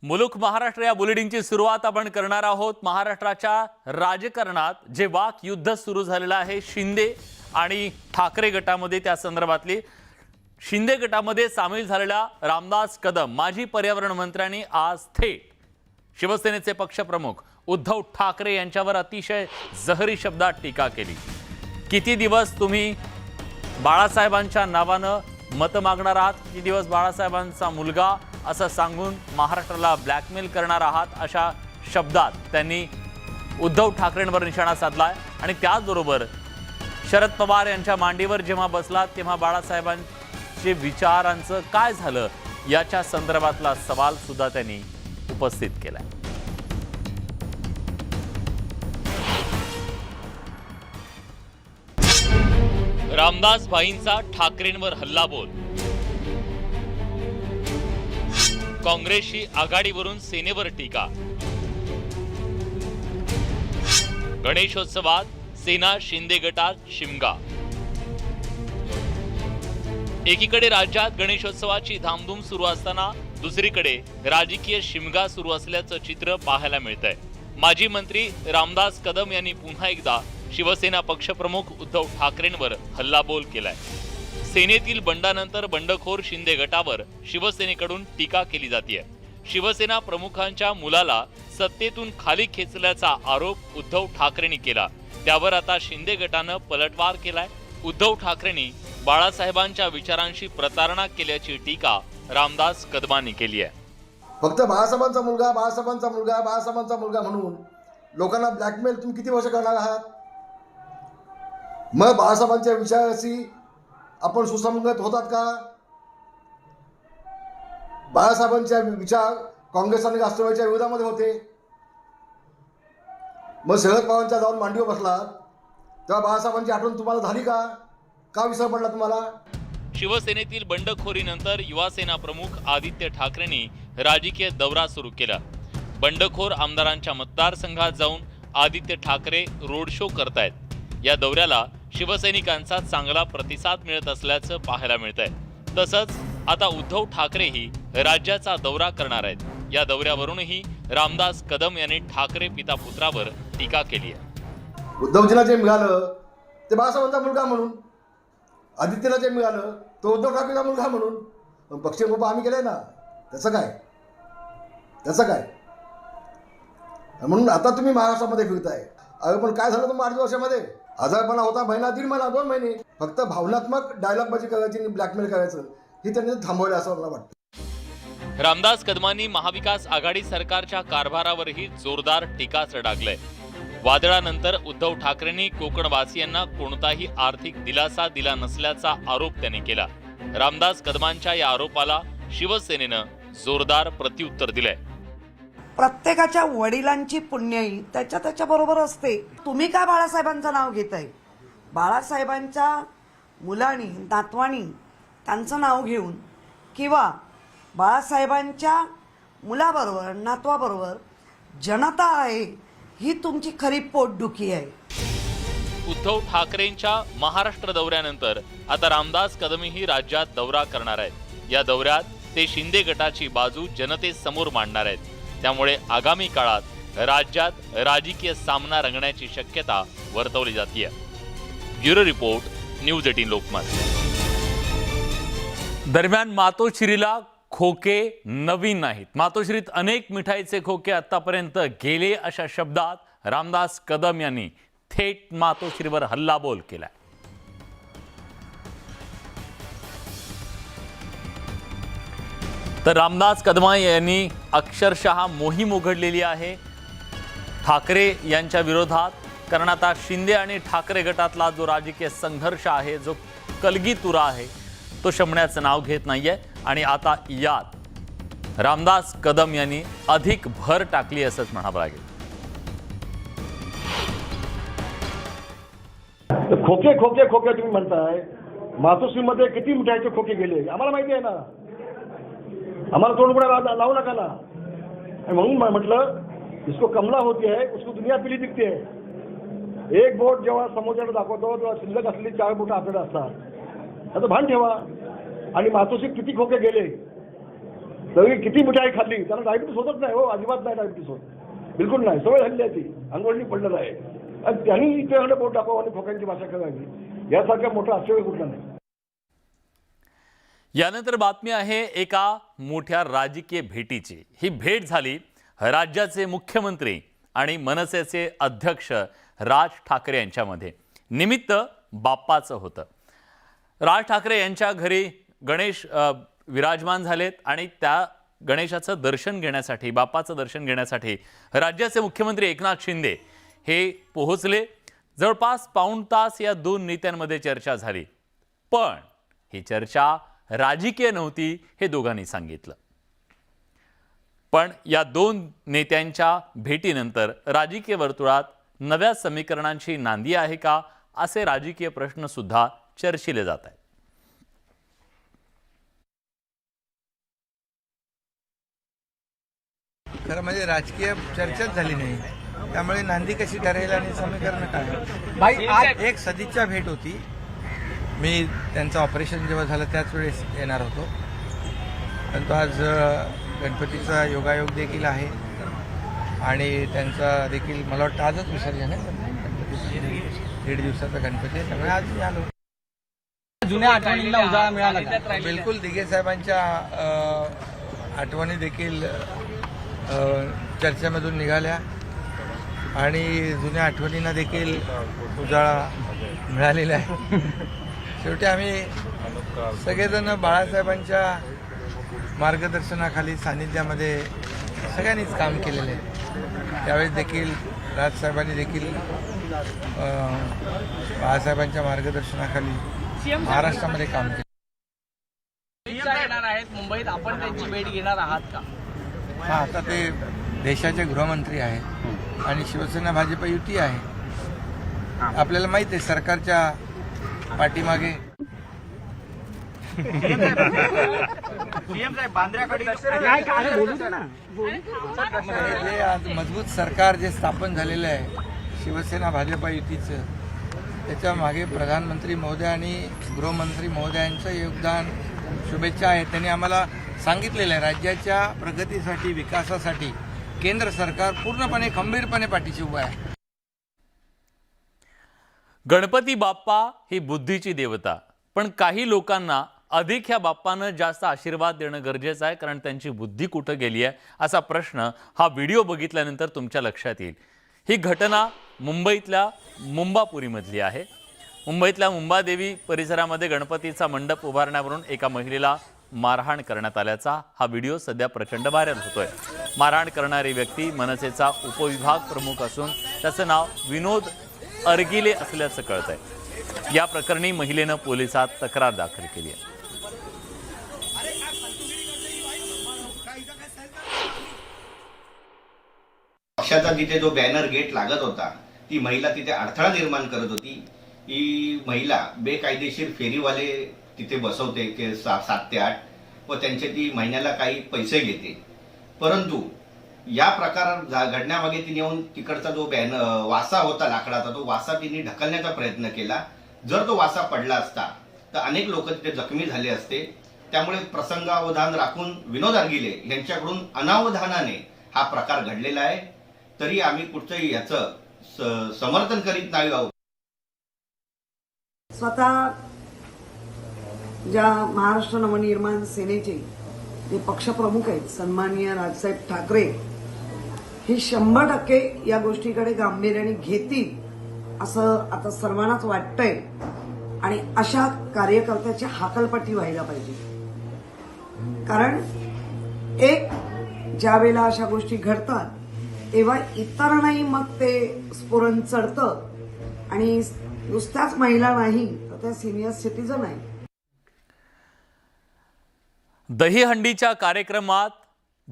मुलुक महाराष्ट्र या बुलेटिनची सुरुवात आपण करणार आहोत। महाराष्ट्राच्या राजकारणात जे वाक युद्ध सुरू झालेलं आहे शिंदे आणि ठाकरे गटामध्ये, त्या संदर्भातली शिंदे गटामध्ये सामील झालेल्या रामदास कदम माजी पर्यावरण मंत्र्यांनी आज थेट शिवसेनेचे पक्षप्रमुख उद्धव ठाकरे यांच्यावर अतिशय जहरी शब्दात टीका केली। किती दिवस तुम्ही बाळासाहेबांच्या नावानं मत मागणार आहात, किती दिवस बाळासाहेबांचा मुलगा असं सांगून महाराष्ट्राला ब्लॅकमेल करणार आहात, अशा शब्दात त्यांनी उद्धव ठाकरेंवर निशाणा साधलाय। आणि त्याचबरोबर शरद पवार यांच्या मांडीवर जेव्हा बसलात तेव्हा बाळासाहेबांचे विचारांचं काय झालं याच्या संदर्भातला सवाल सुद्धा त्यांनी उपस्थित केलाय। रामदास भाईंचा ठाकरेंवर हल्लाबोल। काँग्रेसची आघाडीवरून सेनेवर टीका। गणेशोत्सवात सेना शिंदे गटात शिमगा। एकीकडे राज्यात गणेशोत्सवाची धामधूम सुरू असताना दुसरीकडे राजकीय शिमगा सुरू असल्याचं चित्र पाहायला मिळतंय। माजी मंत्री रामदास कदम यांनी पुन्हा एकदा शिवसेना पक्षप्रमुख उद्धव ठाकरेंवर हल्लाबोल केलाय। सेनेतील बंडानंतर बंडखोर शिंदे गटावर शिवसेनेकडून टीका केली जाते। शिवसेना प्रमुखांच्या मुलाला सत्तेतून खाली खेचल्याचा आरोप उद्धव ठाकरेंनी केला, त्यावर आता शिंदे गटानं पलटवार केलाय। उद्धव ठाकरेंनी बाळासाहेबांच्या विचारांशी प्रतारणा केल्याची टीका रामदास कदमांनी केली आहे। फक्त बाळासाहेबांचा मुलगा बाळासाहेबांचा मुलगा बाळासाहेबांचा मुलगा म्हणून लोकांना ब्लॅकमेल तुम्ही किती वर्ष करणार आहात? मग बाळासाहेबांच्या विचाराशी आपण सुसंगत होतात का? बाळासाहेबांचे विचार काँग्रेस आणि राष्ट्रवादीच्या विरोधामध्ये होते। मग शरद पवारांच्या जाऊन मांडीवर बसलात तेव्हा बाळासाहेबांची आठवण तुम्हाला झाली का? का विसर पडला तुम्हाला? शिवसेनेतील बंडखोरीनंतर युवासेना प्रमुख आदित्य ठाकरेंनी राजकीय दौरा सुरू केला। बंडखोर आमदारांच्या मतदारसंघात जाऊन आदित्य ठाकरे रोड शो करतायत। या दौऱ्याला शिवसैनिकांचा चांगला प्रतिसाद मिळत असल्याचं पाहायला मिळतंय। तसंच आता उद्धव ठाकरेही राज्याचा दौरा करणार आहेत। या दौऱ्यावरूनही रामदास कदम यांनी ठाकरे पिता पुत्रावर टीका केली आहे। उद्धवजीला जे मिळालं ते बाळासाहेबांचा मुलगा म्हणून, आदित्यला जे मिळालं तो उद्धव ठाकरेचा मुलगा म्हणून पक्षप्रमुख आम्ही केलंय ना, त्याचं काय? म्हणून आता तुम्ही महाराष्ट्रामध्ये फिरताय। अरे पण काय झालं तुम्ही 8 वर्षामध्ये? आजारपणा होता महिना, 1.5 महिना, 2 महिने, फक्त भावनात्मक डायलॉगबाजी करायची आणि ब्लॅकमेल करायचं हे त्यांनी थांबवलं असं मला वाटतं। रामदास कदमांनी महाविकास आघाडी सरकारच्या कारभारावरही जोरदार टीकास्त्र डागलंय। वादळानंतर उद्धव ठाकरेंनी कोकणवासियांना कोणताही आर्थिक दिलासा दिला नसल्याचा आरोप त्यांनी केला। रामदास कदमांच्या या आरोपाला शिवसेनेनं जोरदार प्रत्युत्तर दिलंय। प्रत्येकाच्या वडिलांची पुण्याई त्याच्या बरोबर असते। तुम्ही काय बाळासाहेबांचं नाव घेताय? बाळासाहेबांच्या मुलांनी नातवानी त्यांचं नाव घेऊन किंवा बाळासाहेबांच्या मुलाबरोबर नातवाबरोबर जनता आहे ही तुमची खरी पोटदुखी आहे। उद्धव ठाकरेंच्या महाराष्ट्र दौऱ्यानंतर आता रामदास कदमही राज्यात दौरा करणार आहेत। या दौऱ्यात ते शिंदे गटाची बाजू जनतेसमोर मांडणार आहेत। त्यामुळे आगामी काळात राज्यात राजकीय सामना रंगण्याची शक्यता वर्तवली जाते। Bureau report, news 18 Lokmat. दरम्यान मातोश्रीला खोके नवीन नाहीत। मातोश्रीत अनेक मिठाईचे खोके आतापर्यंत गेले, अशा शब्दात रामदास कदम यांनी थेट मातोश्रीवर हल्लाबोल केलाय। तर रामदास कदम यांनी अक्षरशः मोहीम उघडलेली आहे ठाकरे यांच्या विरोधात। कारण आता शिंदे आणि ठाकरे गटातला जो राजकीय संघर्ष आहे, जो कलगीतुरा आहे, तो शमण्याचं नाव घेत नाहीये। आणि आता यात रामदास कदम यांनी अधिक भर टाकली असंच म्हणावं लागेल। खोके खोके खोके तुम्ही म्हणताय, मातोश्रीमध्ये किती मिठाईचे खोके गेले आम्हाला माहिती आहे ना, आम्हाला तोंडपुड्या लावू नका ना। म्हणून म्हटलं जिसको कमला होती है उसको दुनिया पिली दिखती है। एक बोट जेव्हा समोरच्याला दाखवतो तेव्हा शिल्लक असलेली 4 बोटं आपल्याला असतात, याचं भान ठेवा। आणि मातोश्रीत किती खोके गेले सगळी किती मिठाई खाल्ली त्याला डायबिटीस होतच नाही हो, अजिबात नाही डायबिटीस होत, बिलकुल नाही. सवय झाली आहे ती, अंगवळणी पडलेलं आहे. आणि त्यांनी इथे बोट दाखवा आणि खोक्यांची भाषा करावी, यासारखा मोठा आश्चर्य कुठला नाही. यानंतर बातमी आहे एका मोठ्या राजकीय भेटीची. ही भेट झाली राज्याचे मुख्यमंत्री आणि मनसेचे अध्यक्ष राज ठाकरे यांच्यामध्ये. निमित्त बाप्पाचं होतं. राज ठाकरे यांच्या घरी गणेश विराजमान झालेत आणि त्या गणेशाचं दर्शन घेण्यासाठी, बाप्पाचं दर्शन घेण्यासाठी राज्याचे मुख्यमंत्री एकनाथ शिंदे हे पोहोचले. जवळपास पाऊण तास या दोन नेत्यांमध्ये चर्चा झाली. पण ही चर्चा राजकीय नव्हती हे दोघांनी सांगितलं. पण या दोन नेत्यांच्या भेटीनंतर राजकीय वर्तुळात नव्या समीकरणांची नांदी आहे का, असे राजकीय प्रश्न सुद्धा चर्चिले जात आहेत. खरं म्हणजे राजकीय चर्चाच झाली नाही, त्यामुळे नांदी कशी ठरेल आणि समीकरण काय. भाई आज एक सदिच्छा भेट होती. मी त्यांचं ऑपरेशन जेव्हा झालं त्याच वेळेस येणार होतो, परंतु आज गणपतीचा योगायोग देखील आहे आणि त्यांचा देखील मला वाटतं आजच विसर्जन आहे. गणपतीचं 1.5 दिवसाचा गणपती आहे, त्यामुळे आज मी आलो. जुन्या आठवणींना उजाळा मिळाला का? बिलकुल दिघे साहेबांच्या आठवणी देखील चर्चेमधून निघाल्या आणि जुन्या आठवणींना देखील उजाळा मिळालेला आहे. शेवटी आम्ही सगळेजण बाळासाहेबांच्या मार्गदर्शनाखाली, सानिध्यामध्ये सगळ्यांनीच काम केलेलं आहे. त्यावेळेस देखील राजसाहेबांनी देखील बाळासाहेबांच्या मार्गदर्शनाखाली महाराष्ट्रामध्ये काम केलं. येणार आहेत मुंबईत, आपण त्यांची भेट घेणार आहात का? हा, आता ते देशाचे गृहमंत्री आहेत आणि शिवसेना भाजप युती आहे. आपल्याला माहिती आहे सरकारच्या पाठीमागे जे आज मजबूत सरकार जे स्थापन झालेलं आहे शिवसेना भाजप युतीचं, त्याच्या मागे प्रधानमंत्री महोदय आणि गृहमंत्री महोदयांचं योगदान, शुभेच्छा आहेत. त्यांनी आम्हाला सांगितलेलं आहे राज्याच्या प्रगतीसाठी, विकासासाठी केंद्र सरकार पूर्णपणे खंबीरपणे पाठीशी उभं आहे. गणपती बाप्पा ही बुद्धीची देवता, पण काही लोकांना अधिक ह्या बाप्पानं जास्त आशीर्वाद देणं गरजेचं आहे, कारण त्यांची बुद्धी कुठं गेली आहे असा प्रश्न हा व्हिडिओ बघितल्यानंतर तुमच्या लक्षात येईल. ही घटना मुंबईतल्या मुंबापुरीमधली आहे. मुंबईतल्या मुंबादेवी परिसरामध्ये गणपतीचा मंडप उभारण्यावरून एका महिलेला मारहाण करण्यात आल्याचा हा व्हिडिओ सध्या प्रचंड व्हायरल होतोय. मारहाण करणारी व्यक्ती मनसेचा उपविभाग प्रमुख असून त्याचं नाव विनोद अर्गिले असल्याचं कळतंय. या प्रकरणी महिलेनं पोलिसात तक्रार दाखल केली आहे. पक्षाचा जिथे जो बॅनर गेट लागत होता, ती महिला तिथे अडथळा निर्माण करत होती. ही महिला बेकायदेशीर फेरीवाले तिथे बसवते 7 ते 8 व त्यांचे ती महिन्याला काही पैसे घेते. परंतु या प्रकार घडण्यामागे तिने येऊन तिकडचा जो वासा होता लाकडाचा, तो वासा तिने ढकलण्याचा प्रयत्न केला. जर तो वासा पडला असता तर अनेक लोक तिथे जखमी झाले असते. त्यामुळे प्रसंगावधान राखून विनोद अर्गिले यांच्याकडून अनावधानाने हा प्रकार घडलेला आहे. तरी आम्ही कुठचंही याचं समर्थन करीत नाही आहोत. स्वतः ज्या महाराष्ट्र नवनिर्माण सेनेचे जे पक्षप्रमुख आहेत सन्माननीय राजसाहेब ठाकरे, हे 100% या गोष्टीकडे गांभीर्याने घेतील असं आता सर्वांनाच वाटतंय आणि अशा कार्यकर्त्याची हाकलपट्टी व्हायला पाहिजे. कारण एक ज्या वेळेला अशा गोष्टी घडतात तेव्हा इतरांनाही मग ते स्फुरण चढतं आणि नुसत्याच महिला नाही तर त्या सिनियर सिटीजन आहे. दहीहंडीच्या कार्यक्रमात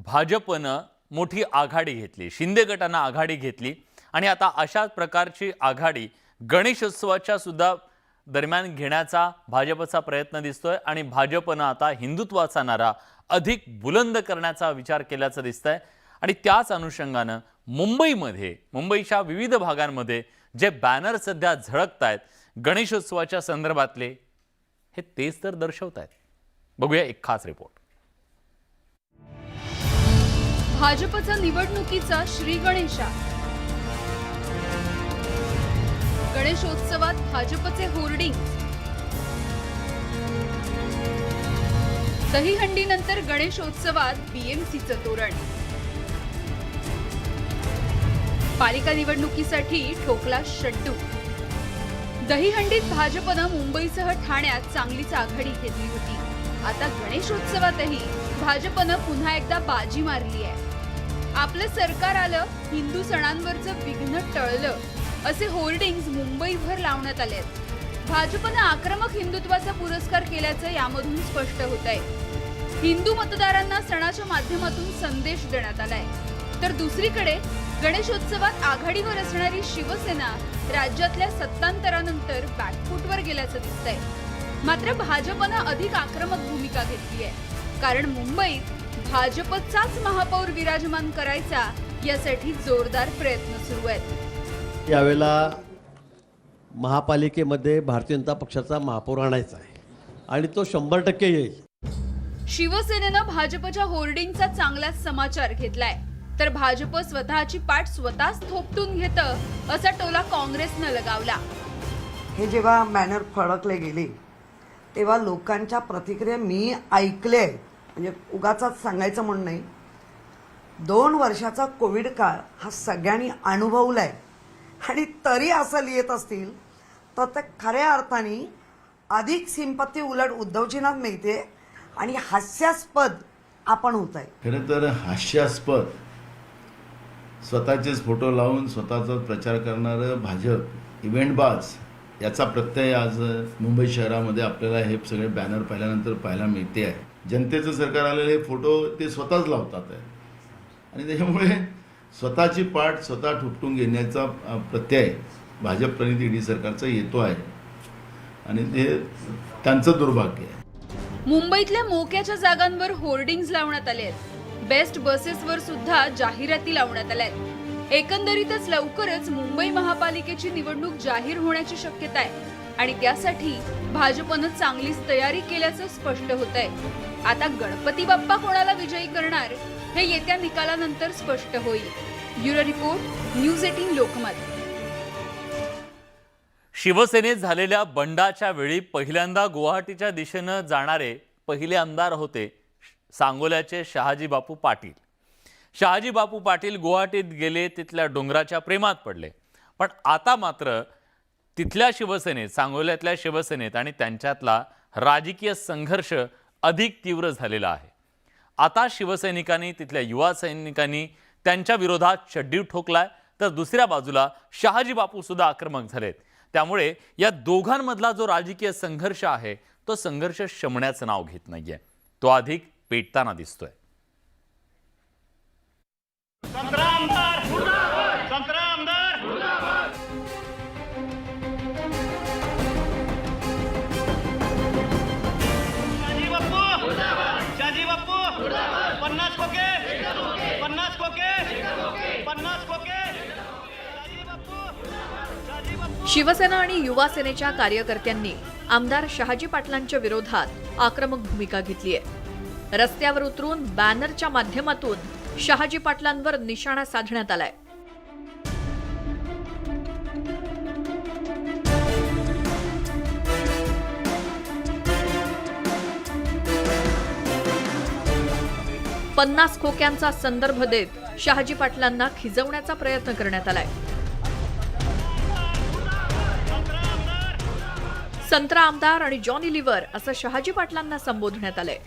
भाजपनं मोठी आघाडी घेतली, शिंदे गटानं आघाडी घेतली आणि आता अशाच प्रकारची आघाडी गणेशोत्सवाच्या सुद्धा दरम्यान घेण्याचा भाजपचा प्रयत्न दिसतोय आणि भाजपनं आता हिंदुत्वाचा नारा अधिक बुलंद करण्याचा विचार केल्याचं दिसतंय. आणि त्याच अनुषंगानं मुंबईच्या विविध भागांमध्ये जे बॅनर सध्या झळकतायत गणेशोत्सवाच्या संदर्भातले, हे तेच तर दर्शवतायत. बघूया एक खास रिपोर्ट. भाजपचा निवडणुकीचा श्री गणेशा. गणेशोत्सवात भाजपचे होर्डिंग. दहीहंडीनंतर गणेशोत्सवात बीएमसीचं तोरण. पालिका निवडणुकीसाठी ठोकला शड्डू. दहीहंडीत भाजपनं मुंबईसह ठाण्यात चांगलीच आघाडी घेतली होती. आता गणेशोत्सवातही भाजपनं पुन्हा एकदा बाजी मारली आहे. आपलं सरकार आलं, हिंदू सणांवरचं विघ्न टळलं, असे होर्डिंग्ज मुंबईभर लावण्यात आले आहेत. भाजपनं आक्रमक हिंदुत्वाचा पुरस्कार केल्याचं यामधून स्पष्ट होत आहे. हिंदू मतदारांना सणाच्या माध्यमातून संदेश देण्यात आलाय. तर दुसरीकडे गणेशोत्सवात आघाडीवर असणारी शिवसेना राज्यातल्या सत्तांतरानंतर बॅकफूटवर गेल्याचं दिसतंय. मात्र भाजपनं अधिक आक्रमक भूमिका घेतली आहे. कारण मुंबईत भाजपचाच महापौर विराजमान करायचा यासाठी जोरदार प्रयत्न सुरू आहेत. यावेळेला महापालिकेमध्ये भारतीय जनता पक्षाचा महापौर आणायचा आहे आणि तो 100% येईल. शिवसेनेनं भाजपच्या होर्डिंगचा चांगलाच समाचार घेतलाय. तर भाजप स्वतःची पाठ स्वतःच थोपटून घेतं असा टोला काँग्रेसनं लगावला. हे जेव्हा बॅनर फडकले गेले तेव्हा लोकांच्या प्रतिक्रिया मी ऐकले. म्हणजे उगाचाच सांगायचं म्हणून नाही. 2 वर्षाचा कोविड काळ हा सगळ्यांनी अनुभवलाय आणि तरी असं लिहित असतील तर ते खऱ्या अर्थाने अधिक सिंपत्ती उलट उद्धवजींना मिळते आणि हास्यास्पद आपण होत आहे. खरं तर हास्यास्पद स्वतःचेच फोटो लावून स्वतःचा प्रचार करणारं भाजप इव्हेंटबाज याचा प्रत्यय आज मुंबई शहरामध्ये आपल्याला हे सगळे बॅनर पाहिल्यानंतर पाहायला मिळते आहे. जनतेचं सरकार आलेले हे फोटो ते स्वतःच लावतात आहे आणि त्याच्यामुळे स्वतःची पाठ स्वतः ठुपटून घेण्याचा प्रत्यय भाजप प्रणित ईडी सरकारचा येतो आहे आणि ते त्यांचं दुर्भाग्य आहे. मुंबईतल्या मोक्याच्या जागांवर होर्डिंग्ज लावण्यात आले आहेत. बेस्ट बसेसवर सुद्धा जाहिराती लावण्यात आल्या आहेत. एकंदरीतच लवकरच मुंबई महापालिकेची निवडणूक जाहीर होण्याची शक्यता आहे आणि त्यासाठी भाजपनं चांगलीच तयारी केल्याचं स्पष्ट होत आहे. आता गणपती बाप्पा कोणाला विजयी करणार हे येत्या निकालानंतर स्पष्ट होईल. Bureau report, news 18 Lokmat. शिवसेनेत झालेल्या बंडाच्या वेळी पहिल्यांदा गुवाहाटीच्या दिशेनं जाणारे पहिले आमदार होते सांगोल्याचे शहाजी बापू पाटील. शहाजी बापू पाटील गुवाहाटीत गेले, तिथल्या डोंगराच्या प्रेमात पडले. पण आता मात्र तिथल्या शिवसेनेत, सांगोल्यातल्या शिवसेनेत आणि त्यांच्यातला राजकीय संघर्ष अधिक तीव्र झालेला आहे. आता शिवसैनिकांनी, तिथल्या युवा सैनिकांनी त्यांच्या विरोधात शड्डू ठोकलाय, तर दुसऱ्या बाजूला शहाजी बापू सुद्धा आक्रमक झालेत. त्यामुळे या दोघांमधला जो राजकीय संघर्ष आहे तो संघर्ष शमण्याचं नाव घेत नाहीये, तो अधिक पेटताना दिसतोय. शिवसेना आणि युवा सेनेच्या कार्यकर्त्यांनी आमदार शहाजी पाटलांच्या विरोधात आक्रमक भूमिका घेतली आहे. रस्त्यावर उतरून बॅनरच्या माध्यमातून शहाजी पाटलांवर निशाणा साधण्यात आलाय. पन्नास खोक्यांचा संदर्भ देत शहाजी पाटलांना खिजवण्याचा प्रयत्न करण्यात आलाय. संत्रा आमदार आणि जॉनी लिव्हर असं शहाजी पाटलांना संबोधण्यात आलंय.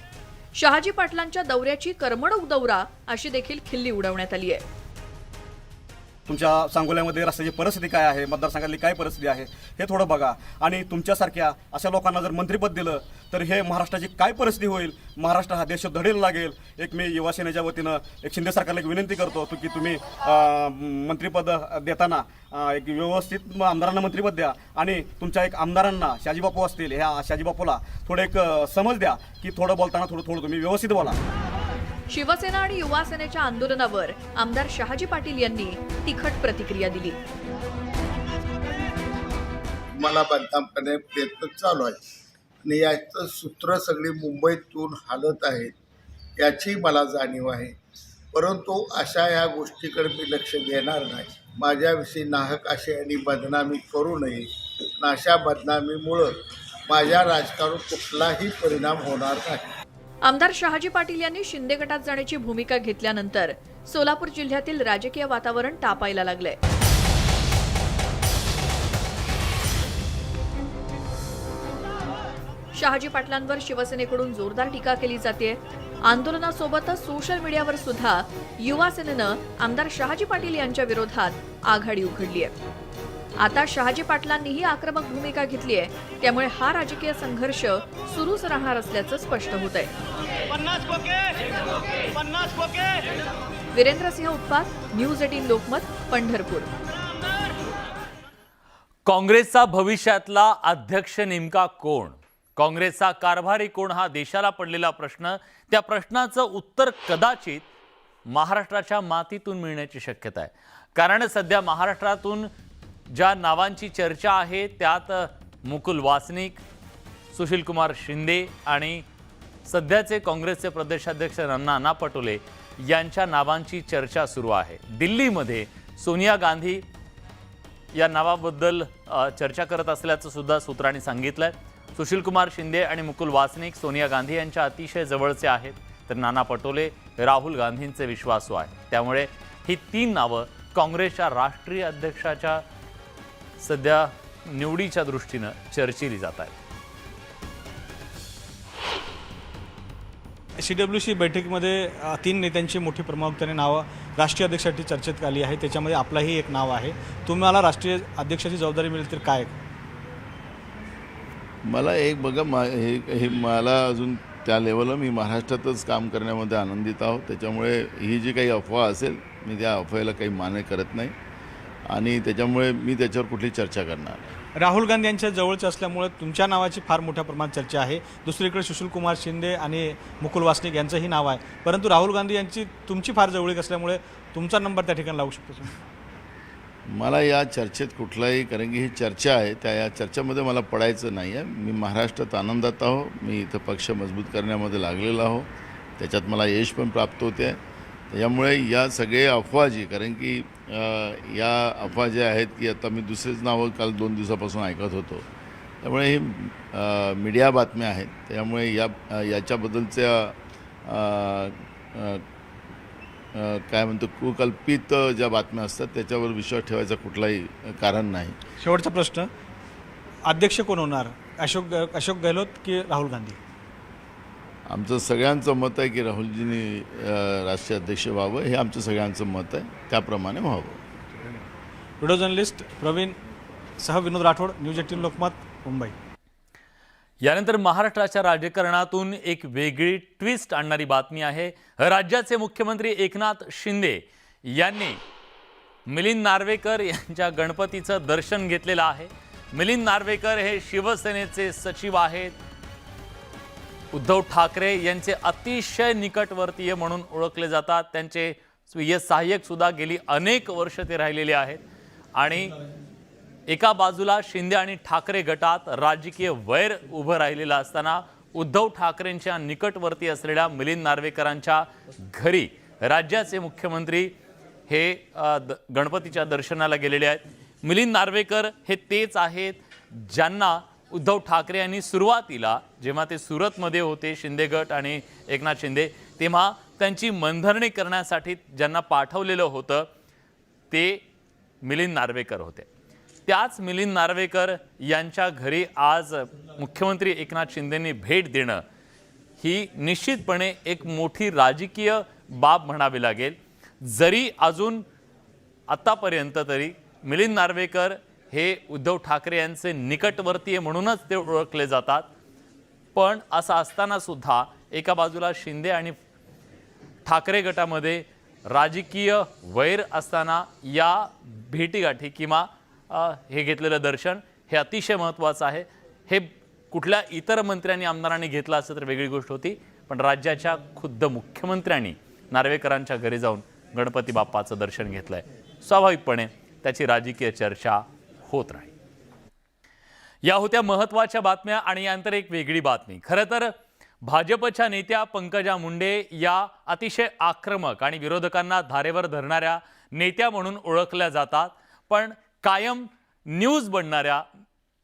शहाजी पाटलांच्या दौऱ्याची करमणूक दौरा अशी देखील खिल्ली उडवण्यात आली आहे. तुमच्या सांगोल्यामध्ये रस्त्याची परिस्थिती काय आहे, मतदारसंघातली काय परिस्थिती आहे हे थोडं बघा. आणि तुमच्यासारख्या अशा लोकांना जर मंत्रिपद दिलं तर हे महाराष्ट्राची काय परिस्थिती होईल. महाराष्ट्र हा देश धडेल लागेल. एक मी युवा सेनेच्या वतीनं एक शिंदे सरकारला एक विनंती करतो की तुम्ही मंत्रिपद देताना एक व्यवस्थित आमदारांना मंत्रिपद द्या आणि तुमच्या एक आमदारांना शहाजीबापू असतील, ह्या शहाजीबापूला थोडं एक समज द्या की थोडं बोलताना थोडं तुम्ही व्यवस्थित बोला. शिवसेना आणि युवा सेनेच्या आंदोलनावर आमदार शहाजी पाटील यांनी तिखट प्रतिक्रिया दिली. मला बांधकाम करण्याचा प्रयत्न चालू आहे आणि याचं सूत्र सगळी मुंबईतून हालत आहेत याची मला जाणीव आहे. परंतु अशा ह्या गोष्टीकडे मी लक्ष देणार नाही. माझ्याविषयी नाहक अशी आणि बदनामी करू नये. आणि अशा बदनामीमुळं माझ्या राजकारणावर कुठलाही परिणाम होणार नाही. आमदार शहाजी पाटील यांनी शिंदे गटात जाण्याची भूमिका घेतल्यानंतर सोलापूर जिल्ह्यातील राजकीय वातावरण तापायला लागलंय. शहाजी पाटलांवर शिवसेनेकडून जोरदार टीका केली जाते. आंदोलनासोबतच सोशल मीडियावर सुद्धा युवा सेनेनं आमदार शहाजी पाटील यांच्या विरोधात आघाडी उघडली आहे. आता शहाजी पाटलांनीही आक्रमक भूमिका घेतली आहे, त्यामुळे हा राजकीय संघर्ष सुरूच राहणार असल्याचं स्पष्ट होत आहे. वीरेंद्रसिंह उत्पात, न्यूज 18 लोकमत, पंढरपूर. काँग्रेसचा भविष्यातला अध्यक्ष नेमका कोण? काँग्रेसचा कारभारी कोण? हा देशाला पडलेला प्रश्न. त्या प्रश्नाचं उत्तर कदाचित महाराष्ट्राच्या मातीतून मिळण्याची शक्यता आहे. कारण सध्या महाराष्ट्रातून ज्या नावांची चर्चा आहे त्यात मुकुल वासनिक, सुशीलकुमार शिंदे आणि सध्याचे काँग्रेसचे प्रदेशाध्यक्ष नाना पटोले यांच्या नावांची चर्चा सुरू आहे. दिल्लीमध्ये सोनिया गांधी या नावाबद्दल चर्चा करत असल्याचं सुद्धा सूत्रांनी सांगितलंय. सुशीलकुमार शिंदे आणि मुकुल वासनिक सोनिया गांधी यांच्या अतिशय जवळचे आहेत, तर नाना पटोले राहुल गांधींचे विश्वासू आहेत. त्यामुळे ही 3 नावं काँग्रेसच्या राष्ट्रीय अध्यक्षाच्या सध्या निवडीच्या दृष्टीनं चर्चिली जात आहेत. CWC बैठकीमध्ये 3 नेत्यांची मोठी प्रामुख्याने नावं राष्ट्रीय अध्यक्षासाठी चर्चेत आली आहे. त्याच्यामध्ये आपलाही एक नाव आहे. तुम्हाला राष्ट्रीय अध्यक्षाची जबाबदारी मिळेल तर काय? मला एक बघा हे मला अजून त्या लेवलला मी महाराष्ट्रातच काम करण्यामध्ये आनंदित आहोत. त्याच्यामुळे ही जी काही अफवा असेल मी त्या अफवेला काही मान्य करत नाही आणि त्याच्यामुळे मी त्याच्यावर कुठली चर्चा करणार. राहुल गांधी यांच्या जवळचे असल्यामुळे तुमच्या नावाची फार मोठ्या प्रमाणात चर्चा आहे. दुसरीकडे सुशीलकुमार शिंदे आणि मुकुल वासनिक यांचंही नाव आहे, परंतु राहुल गांधी यांची तुमची फार जवळीक असल्यामुळे तुमचा नंबर त्या ठिकाणी लागू शकतो. मला या चर्चेत कुठलाही, कारण की ही चर्चा आहे, या चर्चेमध्ये मला पडायचं नाही आहे. मी महाराष्ट्रात आनंदात आहो. मी इथं पक्ष मजबूत करण्यामध्ये लागलेलो आहो. त्याच्यात मला यश पण प्राप्त होते आहे. त्याच्यामुळे या सगळे अफवा जी, कारण की या अफवा ज्या आहेत की आता मी दुसरेच नावं काल 2 दिवसापासून ऐकत होतो, त्यामुळे ही मीडिया बातम्या आहेत. त्यामुळे याच्याबद्दलच्या काय म्हणतो कुकल्पित ज्या बातम्या असतात त्याच्यावर विश्वास ठेवायचा कुठलाही कारण नाही. शेवटचा प्रश्न, अध्यक्ष कोण होणार? अशोक गहलोत की राहुल गांधी? आमचं सगळ्यांचं मत आहे की राहुलजींनी राष्ट्रीय अध्यक्ष व्हावं, हे आमचं सगळ्यांचं मत आहे. त्याप्रमाणे व्हावं. व्हिडिओ जर्नलिस्ट प्रवीण सह विनोद राठोड, न्यूज 18 लोकमत, मुंबई. यानंतर महाराष्ट्राच्या राजकारणातून एक वेगळी ट्विस्ट आणणारी बातमी आहे. राज्याचे मुख्यमंत्री एकनाथ शिंदे यांनी मिलिंद नार्वेकर यांच्या गणपतीचं दर्शन घेतलेलं आहे. मिलिंद नार्वेकर हे शिवसेनेचे सचिव आहेत. उद्धव ठाकरे यांचे अतिशय निकटवर्तीय म्हणून ओळखले जातात. त्यांचे स्वीय सहाय्यक सुद्धा गेली अनेक वर्ष ते राहिलेले आहेत. आणि एका बाजूला शिंदे आणि ठाकरे गटात राजकीय वैर उभं राहिलेलं असताना उद्धव ठाकरेंच्या निकटवर्ती असलेल्या मिलिंद नार्वेकरांच्या घरी राज्याचे मुख्यमंत्री हे गणपतीच्या दर्शनाला गेलेले आहेत. मिलिंद नार्वेकर हे तेच आहेत ज्यांना उद्धव ठाकरे यांनी सुरुवातीला, जेव्हा ते सुरतमध्ये होते शिंदे गट आणि एकनाथ शिंदे, तेव्हा त्यांची मनधरणी करण्यासाठी ज्यांना पाठवलेलं होतं ते मिलिंद नार्वेकर होते. त्याच मिलिंद नार्वेकर यांच्या घरी आज मुख्यमंत्री एकनाथ शिंदेंनी भेट देणं ही निश्चितपणे एक मोठी राजकीय बाब म्हणावी लागेल. जरी अजून आतापर्यंत तरी मिलिंद नार्वेकर हे उद्धव ठाकरे यांचे निकटवर्तीय म्हणूनच ते ओळखले जातात, पण असं असताना सुद्धा एका बाजूला शिंदे आणि ठाकरे गटामध्ये राजकीय वैर असताना या भेटीगाठी किंवा हे घेतलेलं दर्शन हे अतिशय महत्त्वाचं आहे. हे कुठल्या इतर मंत्र्यांनी आमदारांनी घेतलं असतं तर वेगळी गोष्ट होती, पण राज्याच्या खुद्द मुख्यमंत्र्यांनी नार्वेकरांच्या घरी जाऊन गणपती बाप्पाचं दर्शन घेतलंय. स्वाभाविकपणे त्याची राजकीय चर्चा होत राहील. या होत्या महत्त्वाच्या बातम्या आणि यानंतर एक वेगळी बातमी. खरं तर भाजपच्या नेत्या पंकजा मुंडे या अतिशय आक्रमक आणि विरोधकांना धारेवर धरणाऱ्या नेत्या म्हणून ओळखल्या जातात, पण कायम न्यूज बनणाऱ्या,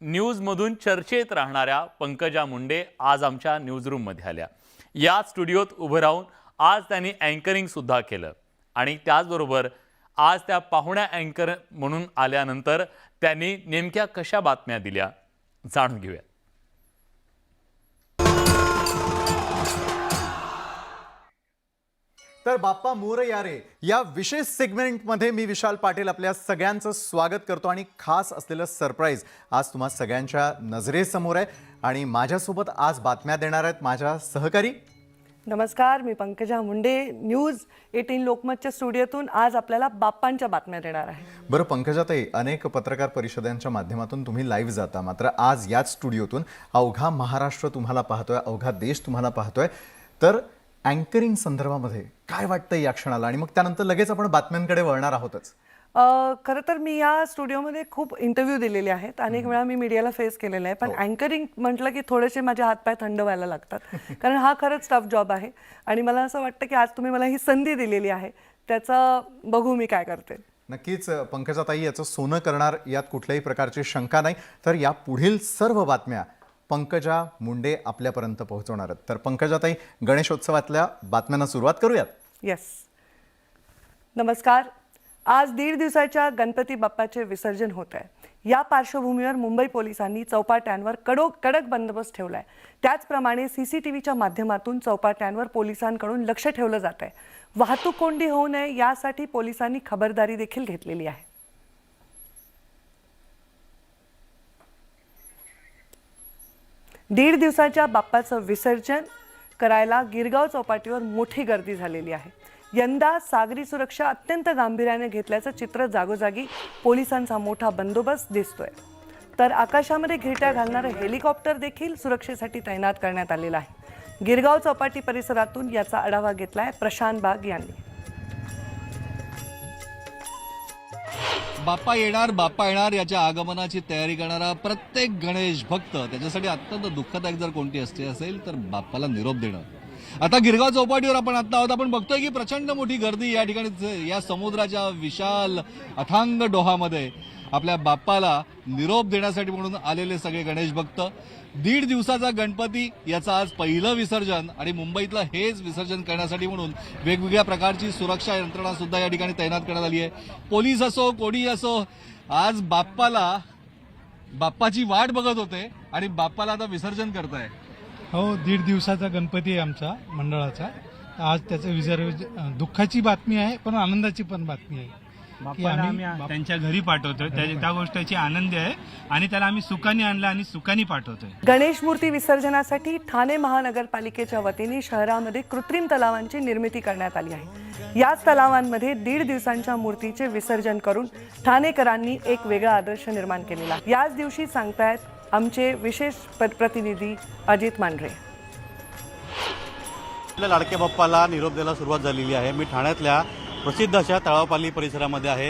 न्यूजमधून चर्चेत राहणाऱ्या पंकजा मुंडे आज आमच्या न्यूजरूममध्ये आल्या. या स्टुडिओत उभं राहून आज त्यांनी अँकरिंग सुद्धा केलं आणि त्याचबरोबर आज त्या पाहुण्या अँकर म्हणून आल्यानंतर त्यांनी नेमक्या कशा बातम्या दिल्या जाणून घेऊया. तर बाप्पा मोरया रे या विशेष सेगमेंटमध्ये मी विशाल पाटील आपल्या सगळ्यांचं स्वागत करतो आणि खास असलेलं सरप्राईज आज तुम्हा सगळ्यांच्या नजरेसमोर आहे आणि माझ्यासोबत आज बातम्या देणार आहेत माझ्या सहकारी. नमस्कार, मी पंकजा मुंडे न्यूज 18 लोकमतच्या स्टुडिओतून आज आपल्याला बाप्पांच्या बातम्या देणार आहे. बरं पंकजाताई, अनेक पत्रकार परिषदांच्या माध्यमातून तुम्ही लाईव्ह जाता, मात्र आज याच स्टुडिओतून अवघा महाराष्ट्र तुम्हाला पाहतोय, अवघा देश तुम्हाला पाहतोय. तर अँकरिंग संदर्भामध्ये काय वाटतं या क्षणाला आणि मग त्यानंतर लगेच आपण बातम्यांकडे वळणार आहोतच. खरं तर मी या स्टुडिओमध्ये खूप इंटरव्ह्यू दिलेले आहेत, अनेक वेळा मी मीडियाला फेस केलेलं आहे, पण अँकरिंग म्हटलं की थोडेसे माझे हातपाय थंड व्हायला लागतात, कारण हा खरंच टफ जॉब आहे आणि मला असं वाटतं की आज तुम्ही मला ही संधी दिलेली आहे, त्याचं बघू मी काय करते. नक्कीच पंकजाताई, याचं सोनं करणार यात कुठल्याही प्रकारची शंका नाही. तर या पुढील सर्व बातम्या पंकजा मुंडे आपल्यापर्यंत पोहोचवणार आहेत. तर पंकजाताई, गणेशोत्सवातल्या बातम्यांना सुरुवात करूयात. येस, नमस्कार. आज 1.5 दिवसाच्या गणपती बाप्पाचे विसर्जन होत आहे. या पार्श्वभूमीवर मुंबई पोलिसांनी चौपाट्यांवर कडक बंदोबस्त ठेवलाय. त्याचप्रमाणे CCTVच्या माध्यमातून चौपाट्यांवर पोलिसांकडून लक्ष ठेवलं जात आहे. वाहतूक कोंडी होऊ नये यासाठी पोलिसांनी खबरदारी देखील घेतलेली आहे. 1.5 दिवसाच्या बाप्पाचं विसर्जन करायला गिरगाव चौपाटीवर मोठी गर्दी झालेली आहे. यंदा सागरी सुरक्षा अत्यंत गांभीर्याने घेतल्याचं चित्र जागोजागी पोलिसांचा मोठा बंदोबस्त दिसतोय. तर आकाशामध्ये घिरट्या घालणारं हेलिकॉप्टर देखील सुरक्षेसाठी तैनात करण्यात आलेलं आहे. गिरगाव चौपाटी परिसरातून याचा आढावा घेतलाय प्रशांत बाग यांनी. बाप्पा येणार याच्या आगमनाची तयारी करणारा प्रत्येक गणेश भक्त त्याच्यासाठी अत्यंत दुःखदायक जर कोणती असते असेल तर बाप्पाला निरोप देणं. आता गिरगाव चौपाटीवर आपण आता आहोत. आपण बघतोय की प्रचंड मोठी गर्दी या ठिकाणी या समुद्राच्या विशाल अथांग डोहामध्ये आपल्या बाप्पाला निरोप देण्यासाठी म्हणून आलेले सगळे गणेश भक्त. 1.5 दिवसाचा गणपती याचं आज पहिलं विसर्जन आणि मुंबईतलं हेच विसर्जन करण्यासाठी म्हणून वेगवेगळ्या प्रकारची सुरक्षा यंत्रणा सुद्धा या ठिकाणी तैनात करण्यात आली आहे. पोलीस असो कोणी असो आज बाप्पाची वाट बघत होते आणि बाप्पाला आता विसर्जन करताय. हो, 1.5 दिवसाचा गणपती आहे आमचा मंडळाचा. आज त्याचं विसर्जन दुःखाची बातमी आहे पण आनंदाची पण बातमी आहे की आम्ही त्यांच्या घरी पाठवतोय. त्या गोष्टीची आनंद आहे आणि त्याला आम्ही सुखाने आणलं आणि सुखाने पाठवतोय. गणेश मूर्ती विसर्जनासाठी ठाणे महानगरपालिकेच्या वतीने शहरामध्ये कृत्रिम तलावांची निर्मिती करण्यात आली आहे. याच तलावांमध्ये 1.5 दिवसांच्या मूर्तीचे विसर्जन करून ठाणेकरांनी एक वेगळा आदर्श निर्माण केलेला. याच दिवशी सांगतायत आमचे विशेष प्रतिनिधी अजित मांढरे. आपल्या लाडक्या बाप्पाला निरोप द्यायला सुरुवात झालेली आहे. मी ठाण्यातल्या प्रसिद्ध अशा तळावपाली परिसरामध्ये आहे.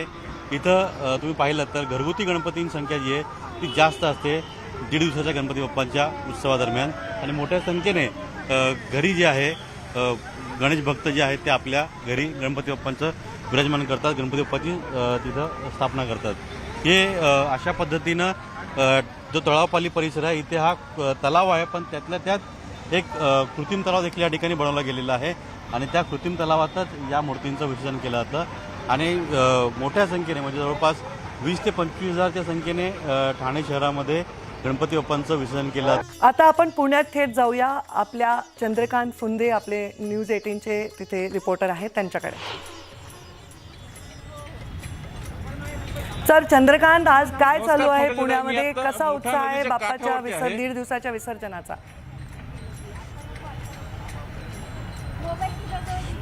इथं तुम्ही पाहिलं तर घरगुती गणपतींची संख्या जी आहे ती जास्त असते 1.5 दिवसाच्या गणपती बाप्पाच्या उत्सवादरम्यान आणि मोठ्या संख्येने घरी जे आहे गणेश भक्त जे आहेत ते आपल्या घरी गणपती बाप्पांचं विराजमान करतात, गणपती बाप्पाची तिथं स्थापना करतात. हे अशा पद्धतीनं जो तळावपाली परिसर आहे इथे हा तलाव आहे, पण त्यातल्या त्यात एक कृत्रिम तलाव देखील या ठिकाणी बनवला गेलेला आहे आणि त्या कृत्रिम तलावातच या मूर्तींचं विसर्जन केलं जातं आणि मोठ्या संख्येने म्हणजे जवळपास 20 ते 25,000च्या संख्येने ठाणे शहरामध्ये गणपती बाप्पांचं विसर्जन केलं. आता आपण पुण्यात थेट जाऊया. आपल्या चंद्रकांत फुंदे आपले न्यूज 18चे तिथे रिपोर्टर आहेत त्यांच्याकडे. सर चंद्रकांत, आज काय चालू आहे पुण्यामध्ये? कसा उत्साह आहे बाप्पाच्या 1.5 दिवसाच्या विसर्जनाचा?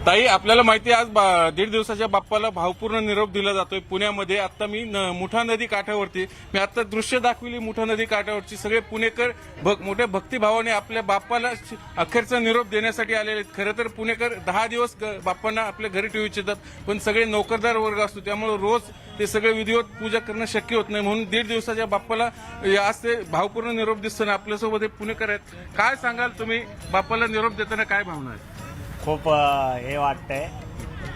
ताई, आपल्याला माहिती आहे आज 1.5 दिवसाच्या बाप्पाला भावपूर्ण निरोप दिला जातोय पुण्यामध्ये. आता मी मुठा नदी काठावरती, मी आता दृश्य दाखविली मुठा नदी काठावरची. सगळे पुणेकर मोठ्या भक्तिभावाने आपल्या बाप्पाला अखेरचा निरोप देण्यासाठी आलेले आहेत. खरं तर पुणेकर 10 दिवस बाप्पांना आपल्या घरी ठेवू इच्छितात, पण सगळे नोकरदार वर्ग असतो, त्यामुळे रोज ते सगळे विधिवत पूजा करणं शक्य होत नाही. म्हणून 1.5 दिवसाच्या बाप्पाला आज ते भावपूर्ण निरोप दिसताना आपल्यासोबत हे पुणेकर आहेत. काय सांगाल तुम्ही, बाप्पाला निरोप देताना काय भावना आहे? खूप हे वाटतंय,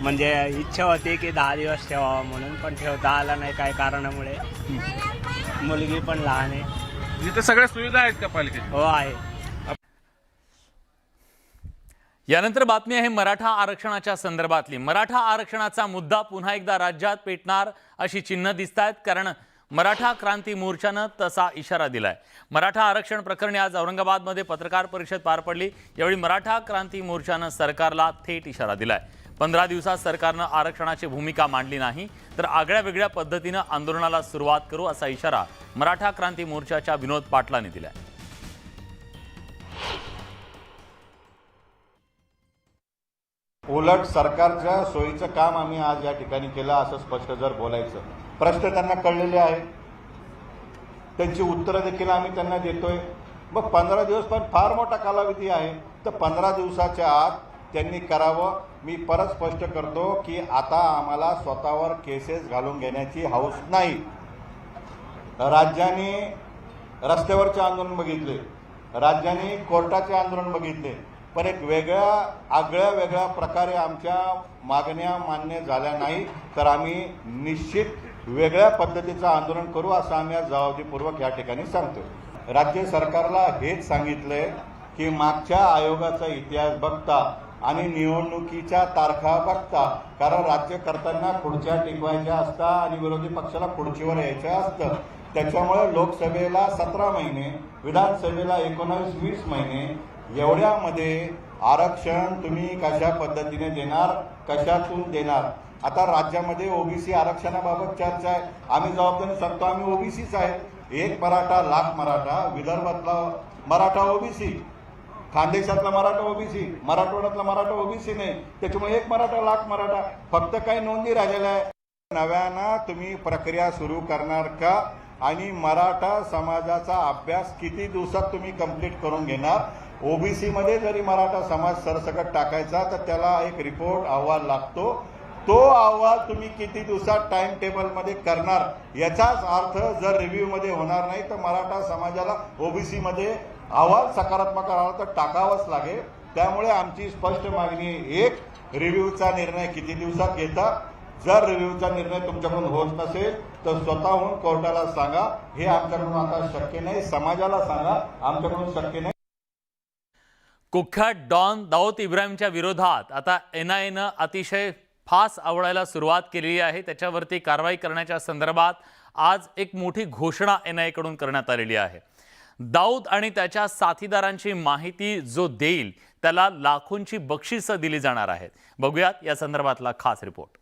म्हणजे इच्छा होती की 10 दिवस ठेवावं म्हणून, पण ठेवता आला नाही काही कारणामुळे. मुलगी पण लहान आहे. इथे सगळ्या सुविधा आहेत का पालिकेत? हो आहे. यानंतर बातमी आहे मराठा आरक्षणाच्या संदर्भातली. मराठा आरक्षणाचा मुद्दा पुन्हा एकदा राज्यात पेटणार अशी चिन्ह दिसत आहेत, कारण मराठा क्रांती मोर्चानं तसा इशारा दिलाय. मराठा आरक्षण प्रकरणी आज औरंगाबादमध्ये पत्रकार परिषद पार पडली. यावेळी मराठा क्रांती मोर्चानं सरकारला थेट इशारा दिलाय. 15 दिवसात सरकारनं आरक्षणाची भूमिका मांडली नाही तर आगळ्या वेगळ्या पद्धतीनं आंदोलनाला सुरुवात करू असा इशारा मराठा क्रांती मोर्चाच्या विनोद पाटलांनी दिलाय. उलट सरकारच्या सोयीचं काम आम्ही आज या ठिकाणी केलं असं स्पष्ट जर बोलायचं. प्रश्न त्यांना कळलेले आहेत, त्यांची उत्तरं देखील आम्ही त्यांना देतोय. मग 15 दिवस पण फार मोठा कालावधी आहे, तर 15 दिवसाच्या आत त्यांनी करावं. मी परत स्पष्ट करतो की आता आम्हाला स्वतःवर केसेस घालून घेण्याची हौस नाही. राज्याने रस्त्यावरचे आंदोलन बघितले, राज्याने कोर्टाचे आंदोलन बघितले, पण एक आगळ्या वेगळ्या प्रकारे आमच्या मागण्या मान्य झाल्या नाही तर आम्ही निश्चित वेगळ्या पद्धतीचं आंदोलन करू असं आम्ही आज जबाबदारीपूर्वक या ठिकाणी सांगतो. राज्य सरकारला हेच सांगितलंय की मागच्या आयोगाचा इतिहास बघता आणि निवडणुकीच्या तारखा बघता, कारण राज्य करताना खुर्च्या टिकवायच्या असतात आणि विरोधी पक्षाला खुर्चीवर यायचं असतं. त्याच्यामुळे लोकसभेला 17 महिने, विधानसभेला 19-20 महिने, एवढ्यामध्ये आरक्षण तुम्ही कशा पद्धतीने देणार, कशातून देणार? आता राज्यामध्ये ओबीसी आरक्षणाबाबत चर्चा आहे. आम्ही जबाबदारी सांगतो आम्ही ओबीसीच आहे. 1 मराठा लाख मराठा, विदर्भातला मराठा ओबीसी, खानदेशातला मराठा ओबीसी, मराठवाड्यातला मराठा ओबीसी नाही. त्याच्यामुळे 1 मराठा लाख मराठा, फक्त काही नोंदी राहिलेल्या आहे. नव्यानं तुम्ही प्रक्रिया सुरू करणार का? आणि मराठा समाजाचा अभ्यास किती दिवसात तुम्ही कंप्लीट करून घेणार? ओबीसी मध्ये जरी मराठा समाज सरसकट टाकायचा तर त्याला एक रिपोर्ट अहवाल लागतो. तो अहवाल तुम्ही किती दिवसात टाइम टेबल मध्ये करणार? याचाच अर्थ जर रिव्ह्यू मध्ये होणार नाही तर मराठा समाजाला ओबीसी मध्ये अहवाल सकारात्मक आला तर टाकावाच लागेल. त्यामुळे आमची स्पष्ट मागणी आहे, एक रिव्ह्यूचा निर्णय किती दिवसात घेता? जर रिव्ह्यूचा निर्णय तुमच्याकडून होत नसेल तर स्वतःहून कोर्टाला सांगा. हे आमच्याकडून आता शक्य नाही. समाजाला सांगा, आमच्याकडून शक्य नाही. कुख्यात डॉन दाऊद इब्राहिमच्या विरोधात आता NIAनं अतिशय फास आवळायला सुरुवात केलेली आहे. त्याच्यावरती कारवाई करण्याच्या संदर्भात आज एक मोठी घोषणा NIA कडून करण्यात आलेली आहे. दाऊद आणि त्याच्या साथीदारांची माहिती जो देईल त्याला लाखोंची बक्षिसं दिली जाणार आहेत. बघूयात या संदर्भातला खास रिपोर्ट.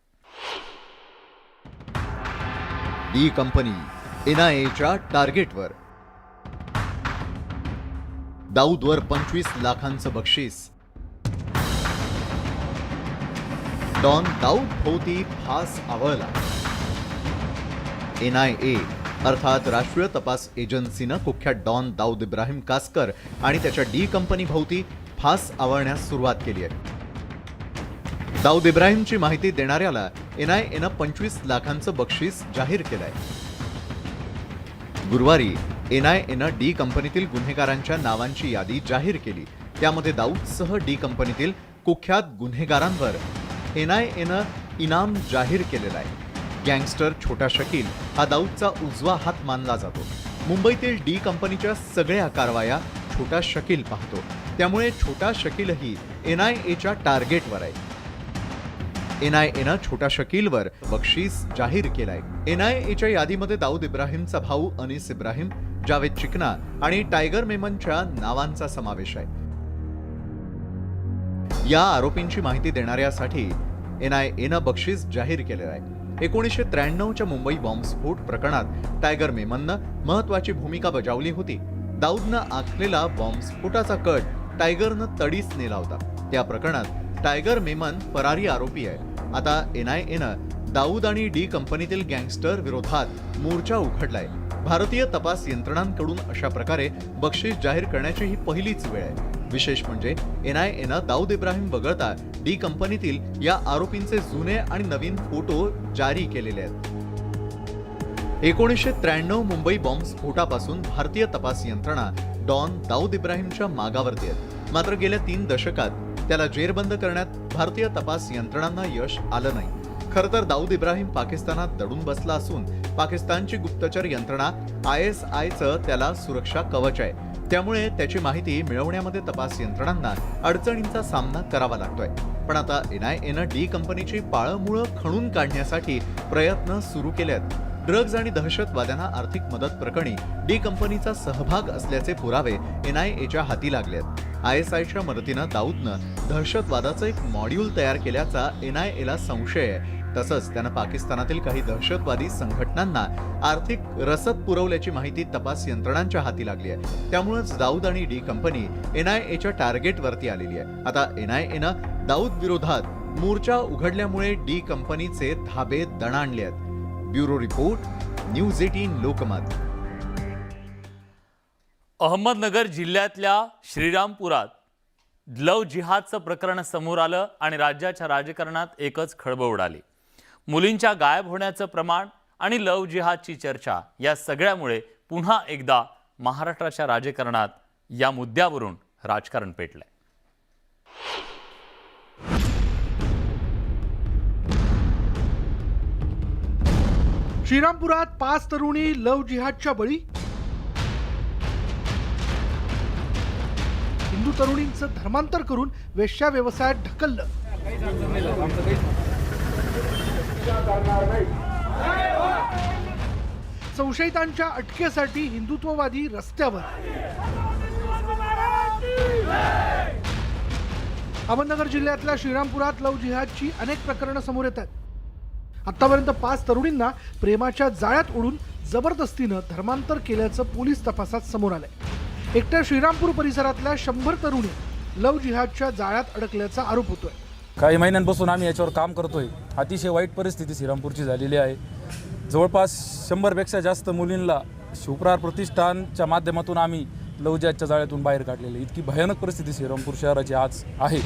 डी कंपनी NIAच्या टार्गेटवर. दाऊदवर 25 लाखांचं बक्षीस. डॉन दाऊद भोवती फास आवळला. NIA अर्थात राष्ट्रीय तपास एजन्सीनं कुख्यात डॉन दाऊद इब्राहिम कासकर आणि त्याच्या डी कंपनी भोवती फास आवळण्यास सुरुवात केली आहे. दाऊद इब्राहिमची माहिती देणाऱ्याला NIAनं 25 लाखांचं बक्षीस जाहीर केलंय. गुरुवारी NIAनं डी कंपनीतील गुन्हेगारांच्या नावांची यादी जाहीर केली. त्यामध्ये दाऊदसह डी कंपनीतील कुख्यात गुन्हेगारांवर NIAनं इनाम जाहीर केलेला आहे. गँगस्टर छोटा शकील हा दाऊदचा उजवा हात मानला जातो. मुंबईतील डी कंपनीच्या सगळ्या कारवाया छोटा शकील पाहतो. त्यामुळे छोटा शकीलही NIAच्या टार्गेटवर आहे. NIAनं छोटा शकीलवर बक्षीस जाहीर केलाय. NIAच्या यादीमध्ये दाऊद इब्राहिमचा भाऊ अनीस इब्राहिम, जावेद चिकना आणि टायगर मेमनच्या नावांचा समावेश आहे. या आरोपींची माहिती देणाऱ्यासाठी NIAनं बक्षीस जाहीर केलेलं आहे. 1993च्या मुंबई बॉम्बस्फोट प्रकरणात टायगर मेमननं महत्वाची भूमिका बजावली होती. दाऊदनं आखलेला बॉम्बस्फोटाचा कट टायगरनं तडीस नेला होता. त्या प्रकरणात टायगर मेमन फरारी आरोपी आहे. आता NIAनं दाऊद आणि डी कंपनीतील गँगस्टर विरोधात मोर्चा उघडलाय. भारतीय तपास यंत्रणांकडून अशा प्रकारे बक्षीस जाहीर करण्याची ही पहिलीच वेळ आहे. विशेष म्हणजे NIAनं दाऊद इब्राहिम वगळता डी कंपनीतील या आरोपींचे जुने आणि नवीन फोटो जारी केलेले आहेत. 1993 मुंबई बॉम्ब स्फोटापासून भारतीय तपास यंत्रणा डॉन दाऊद इब्राहिमच्या मागावरती आहेत. मात्र गेल्या 3 दशकात त्याला जेरबंद करण्यात भारतीय तपास यंत्रणांना यश आलं नाही. खरं तर दाऊद इब्राहिम पाकिस्तानात दडून बसला असून पाकिस्तानची गुप्तचर यंत्रणा ISIचं त्याला सुरक्षा कवच आहे. त्यामुळे त्याची माहिती मिळवण्यामध्ये तपास यंत्रणांना अडचणींचा सामना करावा लागतोय. पण आता NIAनं डी कंपनीची पाळंमुळं खणून काढण्यासाठी प्रयत्न सुरू केले आहेत. ड्रग्ज आणि दहशतवाद्यांना आर्थिक मदत प्रकरणी डी कंपनीचा सहभाग असल्याचे पुरावे NIAच्या हाती लागले आहेत. ISIच्या मदतीनं दाऊदनं दहशतवादाचं एक मॉड्यूल तयार केल्याचा NIAला संशय आहे. तसंच त्यानं पाकिस्तानातील काही दहशतवादी संघटनांना आर्थिक रसद पुरवल्याची माहिती तपास यंत्रणांच्या हाती लागली आहे. त्यामुळेच दाऊद आणि डी कंपनी NIAच्या टार्गेटवरती आलेली आहे. आता NIAनं दाऊद विरोधात मोर्चा उघडल्यामुळे डी कंपनीचे धाबे दणाणले आहेत. Bureau report, news 18 Lokmat. Ahmednagar जिल्ह्यातल्या श्रीरामपुरात लव जिहादचं प्रकरण समोर आलं आणि राज्याच्या राजकारणात एकच खळबळ उडाली. मुलींच्या गायब होण्याचं प्रमाण आणि लव जिहादची चर्चा या सगळ्यामुळे पुन्हा एकदा महाराष्ट्राच्या राजकारणात या मुद्द्यावरून राजकारण पेटलंय. श्रीरामपुरात 5 तरुणी लव जिहादच्या बळी. हिंदू तरुणींचं धर्मांतर करून वेश्या व्यवसायात ढकललं. संशयितांच्या अटकेसाठी हिंदुत्ववादी रस्त्यावर. अहमदनगर जिल्ह्यातल्या श्रीरामपुरात लव जिहादची अनेक प्रकरणं समोर येत आहेत. आतापर्यंत 5 तरुणींना प्रेमाच्या जाळ्यात ओढून जबरदस्तीनं धर्मांतर केल्याचं पोलीस तपासात समोर आलंय. एकट्या श्रीरामपूर परिसरातल्या 100 तरुणी लव जिहादच्या जाळ्यात अडकल्याचा आरोप होतोय. काही महिन्यांपासून आम्ही याच्यावर काम करतोय. अतिशय वाईट परिस्थिती श्रीरामपूरची झालेली आहे. जवळपास 100पेक्षा जास्त मुलींना शिवप्रहार प्रतिष्ठानच्या माध्यमातून आम्ही लव जिहादच्या जाळ्यातून बाहेर काढलेले. इतकी भयानक परिस्थिती श्रीरामपूर शहराची आज आहे.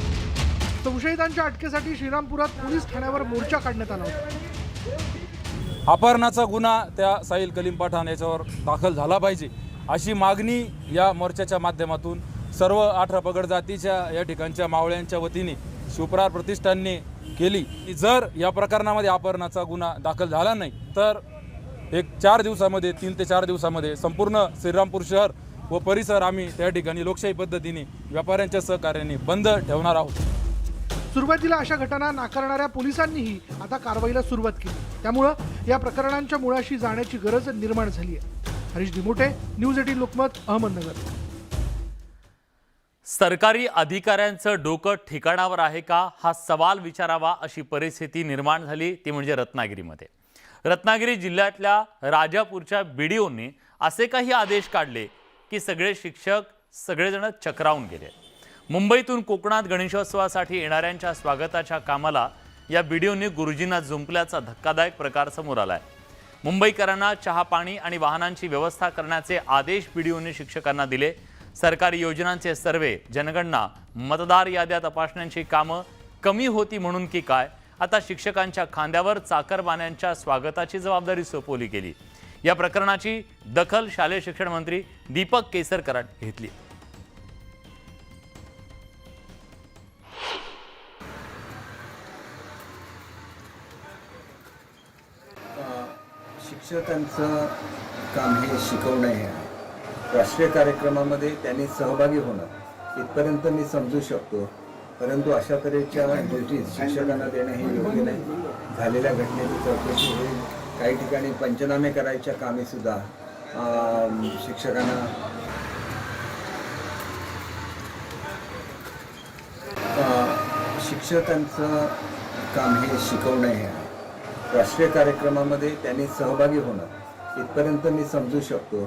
संशयितांच्या अटकेसाठी श्रीरामपुरात पोलीस ठाण्यावर मोर्चा काढण्यात आला होता. अपहरणाचा गुन्हा त्या साहिल कलीम पठाण याच्यावर दाखल झाला पाहिजे अशी मागणी या मोर्चाच्या माध्यमातून सर्व 18 पगड जातीच्या या ठिकाणच्या मावळ्यांच्या वतीने शिवप्रहार प्रतिष्ठानने केली. जर या प्रकरणामध्ये अपहरणाचा गुन्हा दाखल झाला नाही तर 3 ते 4 दिवसामध्ये संपूर्ण श्रीरामपूर शहर व परिसर आम्ही त्या ठिकाणी लोकशाही पद्धतीने व्यापाऱ्यांच्या सहकार्याने बंद ठेवणार आहोत. सुरुवातीला अशा घटना नाकारणाऱ्या पोलिसांनीही आता कारवाईला सुरुवात केली. त्यामुळं या प्रकरणांच्या मुळाशी जाण्याची गरज निर्माण झाली आहे. हरीश दिमोटे, न्यूज 18 लोकमत, अहमदनगर. सरकारी अधिकाऱ्यांचं डोकं ठिकाणावर आहे का हा सवाल विचारावा अशी परिस्थिती निर्माण झाली ती म्हणजे रत्नागिरीमध्ये. रत्नागिरी जिल्ह्यातल्या राजापूरच्या BDOने असे काही आदेश काढले की सगळे शिक्षक सगळेजण चक्रावून गेले. मुंबईतून कोकणात गणेशोत्सवासाठी येणाऱ्यांच्या स्वागताच्या कामाला या BDOने गुरुजींना जुंपल्याचा धक्कादायक प्रकार समोर आलाय. मुंबईकरांना चहा पाणी आणि वाहनांची व्यवस्था करण्याचे आदेश BDOने शिक्षकांना दिले. सरकारी योजनांचे सर्वे, जनगणना, मतदार याद्या तपासण्याची कामं कमी होती म्हणून की काय आता शिक्षकांच्या खांद्यावर चाकरमान्यांच्या स्वागताची जबाबदारी सोपवली गेली. या प्रकरणाची दखल शालेय शिक्षण मंत्री दीपक केसरकरांनी घेतली. शिक्षकांचं काम हे शिकवणं आहे. राष्ट्रीय कार्यक्रमामध्ये त्यांनी सहभागी होणं इथपर्यंत मी समजू शकतो. परंतु अशा तऱ्हेच्या ड्युटीज शिक्षकांना देणं हे योग्य नाही. झालेल्या घटनेची चौकशी होईल. काही ठिकाणी पंचनामे करायच्या कामीसुद्धा शिक्षकांना शिक्षकांचं काम हे शिकवणं आहे. राष्ट्रीय कार्यक्रमामध्ये त्यांनी सहभागी होणं इथपर्यंत मी समजू शकतो.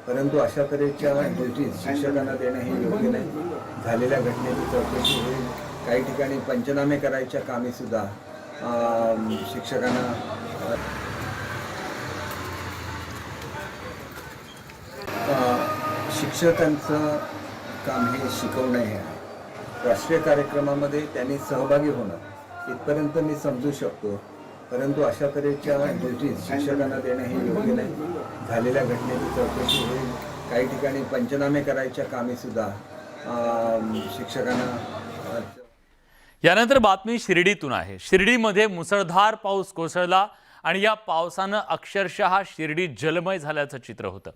परंतु अशा तऱ्हेच्या ड्युटीज शिक्षकांना देणं हे योग्य नाही. झालेल्या घटनेची चौकशी होईल. काही ठिकाणी पंचनामे करायच्या कामी सुद्धा शिक्षकांना शिक्षकांचं काम हे शिकवणं हे आहे. राष्ट्रीय कार्यक्रमामध्ये त्यांनी सहभागी होणं इथपर्यंत मी समजू शकतो, परंतु अशा तऱ्हेच्या ड्युटीज शिक्षकांना देणं हे योग्य नाही. झालेल्या घटनेची चौकशी होईल. काही ठिकाणी पंचनामे करायच्या कामी सुद्धा शिक्षकांना. यानंतर बातमी शिर्डीतून आहे. शिर्डीमध्ये मुसळधार पाऊस कोसळला आणि या पावसानं अक्षरशः शिर्डी जलमय झाल्याचं चित्र होतं.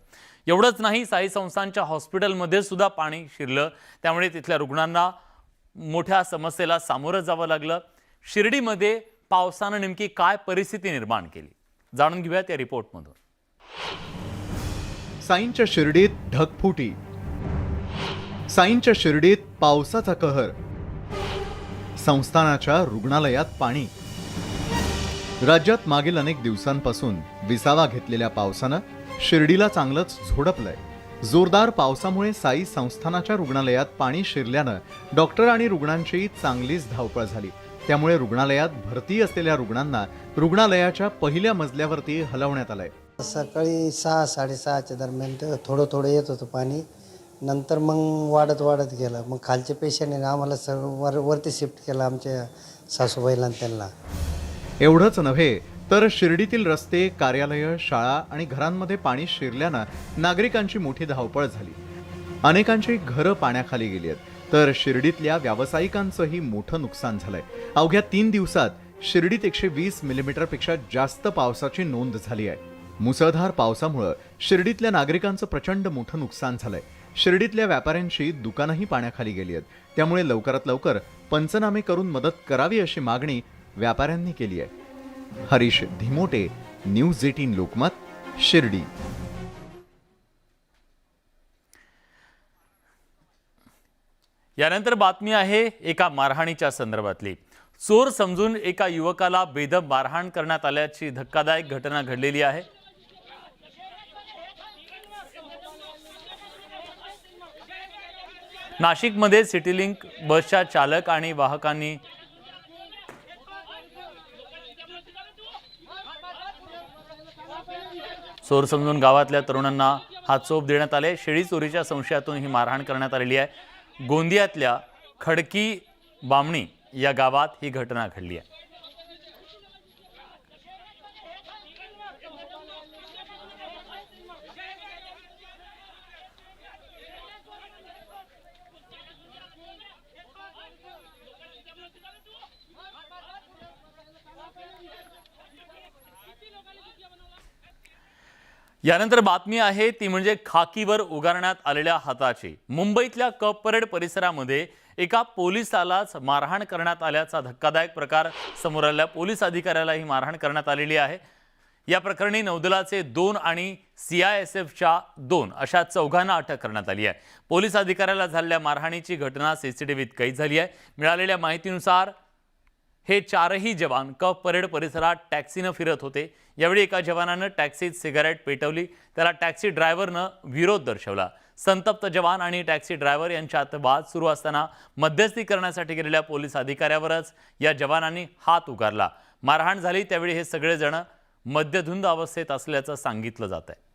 एवढंच नाही, साई संस्थांच्या हॉस्पिटलमध्ये सुद्धा पाणी शिरलं. त्यामुळे तिथल्या रुग्णांना मोठ्या समस्येला सामोरं जावं लागलं. शिर्डीमध्ये पावसानं नेमकी काय परिस्थिती निर्माण केली, जाणून घेऊयात या रिपोर्टमधून. साईंच्या शिर्डीत ढगफुटी, साईंच्या शिर्डीत पावसाचा कहर, संस्थानाच्या रुग्णालयात पाणी. राज्यात मागील अनेक दिवसांपासून विसावा घेतलेल्या पावसानं शिर्डीला चांगलंच झोडपलंय. जोरदार पावसामुळे साई संस्थानाच्या रुग्णालयात पाणी शिरल्यानं डॉक्टर आणि रुग्णांची चांगलीच धावपळ झाली. त्यामुळे रुग्णालयात भरती असलेल्या रुग्णांना रुग्णालयाच्या पहिल्या मजल्यावरती हलवण्यात आलंय. सकाळी 6-6:30च्या दरम्यान थोडं थोडं येत होतं पाणी, नंतर मग वाढत गेलं. मग खालचे पेशंटने आम्हाला वरती शिफ्ट केलं, आमच्या सासूबाईला त्यांना. एवढंच नव्हे तर शिर्डीतील रस्ते, कार्यालयं, शाळा आणि घरांमध्ये पाणी शिरल्यानं नागरिकांची मोठी धावपळ झाली. अनेकांची घरं पाण्याखाली गेली आहेत, तर शिर्डीतल्या व्यावसायिकांचंही मोठं नुकसान झालंय. अवघ्या 3 दिवसात शिर्डीत 120 मिलीमीटरपेक्षा जास्त पावसाची नोंद झाली आहे. मुसळधार पावसामुळे शिर्डीतल्या नागरिकांचं प्रचंड मोठं नुकसान झालंय. शिर्डीतल्या व्यापाऱ्यांची दुकानंही पाण्याखाली गेली आहेत. त्यामुळे लवकरात लवकर पंचनामे करून मदत करावी अशी मागणी व्यापाऱ्यांनी केली आहे. हरीश धिमोटे, न्यूज 18 लोकमत, शिर्डी. यानंतर बातमी आहे एका मारहाणीच्या संदर्भातली. चोर समजून एका युवकाला बेदम मारहाण करण्यात आल्याची धक्कादायक घटना घडलेली आहे. नाशिकमध्ये सिटीलिंक बसच्या चालक आणि वाहकांनी चोर समजून गावातल्या तरुणांना हात चोप देण्यात आले. शेळी चोरीच्या संशयातून ही मारहाण करण्यात आलेली आहे. गोंदियातल्या खडकी बामणी या गावात ही घटना घडली आहे. यानंतर बातमी आहे ती म्हणजे खाकीवर उगारण्यात आलेल्या हाताची. मुंबईतल्या कप परेड परिसरामध्ये एका पोलिसालाच मारहाण करण्यात आल्याचा धक्कादायक प्रकार समोर आला. पोलीस अधिकाऱ्याला ही मारहाण करण्यात आलेली आहे. या प्रकरणी नौदलाचे 2 आणि CISFच्या 2 अशा 4 अटक करण्यात आली आहे. पोलीस अधिकाऱ्याला झालेल्या मारहाणीची घटना CCTVत कैद झाली आहे. मिळालेल्या माहितीनुसार हे 4ही जवान कप परेड परिसरात टॅक्सीनं फिरत होते. यावेळी एका जवानानं टॅक्सीत सिगारेट पेटवली. त्याला टॅक्सी ड्रायव्हरनं विरोध दर्शवला. संतप्त जवान आणि टॅक्सी ड्रायव्हर यांच्यात वाद सुरू असताना मध्यस्थी करण्यासाठी गेलेल्या पोलीस अधिकाऱ्यावरच या जवानांनी हात उगारला. मारहाण झाली त्यावेळी हे सगळेजण मद्यधुंद अवस्थेत असल्याचं सांगितलं जात आहे.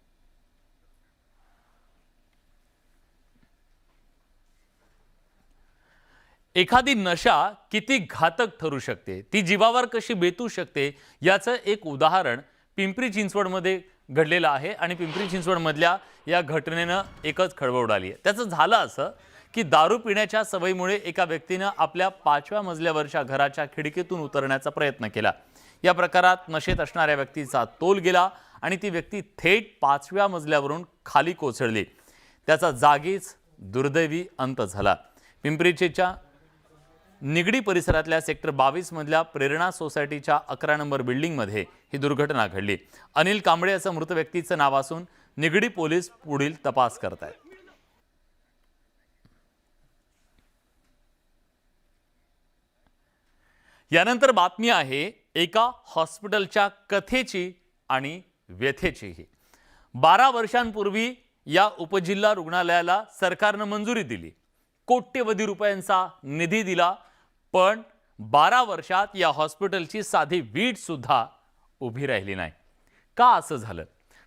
एखादी नशा किती घातक ठरू शकते, ती जीवावर कशी बेतू शकते याचं एक उदाहरण पिंपरी चिंचवडमध्ये घडलेलं आहे. आणि पिंपरी चिंचवडमधल्या या घटनेनं एकच खळबळ उडाली आहे. त्याचं झालं असं की दारू पिण्याच्या सवयीमुळे एका व्यक्तीनं आपल्या 5व्या मजल्यावरच्या घराच्या खिडकीतून उतरण्याचा प्रयत्न केला. या प्रकारात नशेत असणाऱ्या व्यक्तीचा तोल गेला आणि ती व्यक्ती थेट 5व्या मजल्यावरून खाली कोसळली. त्याचा जागीच दुर्दैवी अंत झाला. पिंपरीच्या निगडी परिसरातल्या सेक्टर 22 मधल्या प्रेरणा सोसायटीच्या 11 नंबर बिल्डिंगमध्ये ही दुर्घटना घडली. अनिल कांबळे असं मृत व्यक्तीचं नाव असून निगडी पोलीस पुढील तपास करत आहेत. यानंतर बातमी आहे एका हॉस्पिटलच्या कथेची आणि व्यथेचीही. 12 वर्षांपूर्वी या उपजिल्हा रुग्णालयाला सरकारनं मंजुरी दिली. कोट्यवधी रुपयांचा निधी दिला. पण 12 वर्षात या हॉस्पिटलची साधी वीट सुद्धा उभी राहिली नाही. का असं झालं?